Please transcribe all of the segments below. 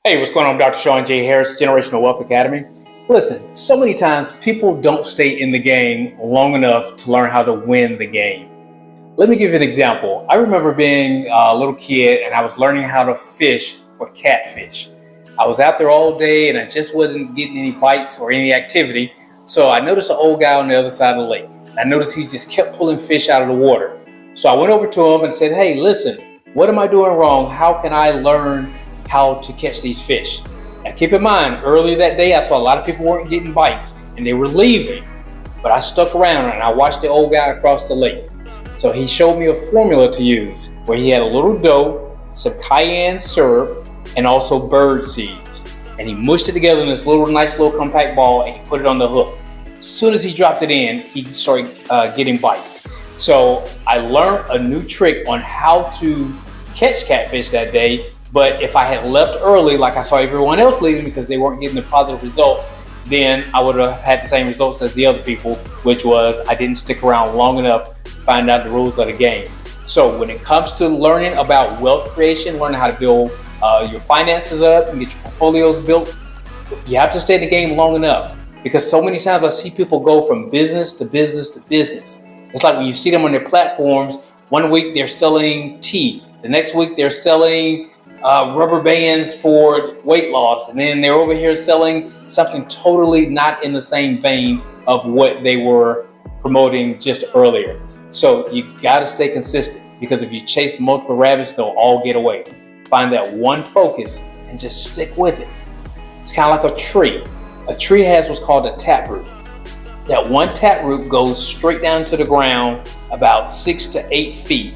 Hey, what's going on? I'm Dr. Sean J. Harris, Generational Wealth Academy. Listen, so many times people don't stay in the game long enough to learn how to win the game. Let me give you an example. I remember being a little kid and I was learning how to fish for catfish. I was out there all day and I just wasn't getting any bites or any activity. So I noticed an old guy on the other side of the lake. I noticed he just kept pulling fish out of the water. So I went over to him and said, hey, listen, what am I doing wrong? How can I learn how to catch these fish? Now keep in mind, earlier that day I saw a lot of people weren't getting bites and they were leaving, but I stuck around and I watched the old guy across the lake. So he showed me a formula to use where he had a little dough, some cayenne syrup, and also bird seeds. And he mushed it together in this nice little compact ball and he put it on the hook. As soon as he dropped it in, he started getting bites. So I learned a new trick on how to catch catfish that day. But if I had left early, like I saw everyone else leaving because they weren't getting the positive results, then I would have had the same results as the other people, which was I didn't stick around long enough to find out the rules of the game. So when it comes to learning about wealth creation, learning how to build your finances up and get your portfolios built, you have to stay in the game long enough, because so many times I see people go from business to business to business. It's like when you see them on their platforms, one week they're selling tea, the next week they're selling rubber bands for weight loss, and then they're over here selling something totally not in the same vein of what they were promoting just earlier. So you got to stay consistent, because if you chase multiple rabbits, they'll all get away. Find that one focus and just stick with it. It's kind of like a tree. A tree has what's called a taproot. That one taproot goes straight down to the ground about 6 to 8 feet,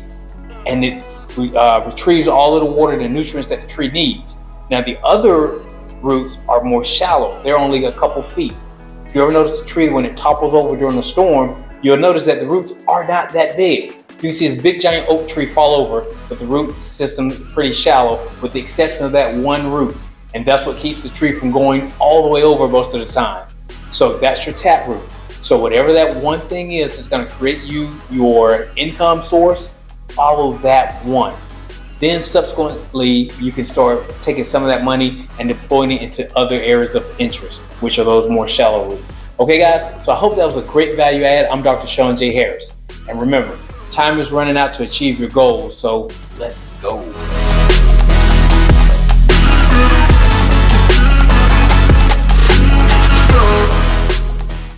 and it retrieves all of the water and the nutrients that the tree needs. Now the other roots are more shallow. They're only a couple feet. If you ever notice a tree when it topples over during a storm, you'll notice that the roots are not that big. You can see this big giant oak tree fall over, but the root system is pretty shallow, with the exception of that one root. And that's what keeps the tree from going all the way over most of the time. So that's your taproot. So whatever that one thing is going to create you your income source, follow that one. Then subsequently, you can start taking some of that money and deploying it into other areas of interest, which are those more shallow roots. Okay, guys, so I hope that was a great value add. I'm Dr. Sean J. Harris. And remember, time is running out to achieve your goals, so let's go.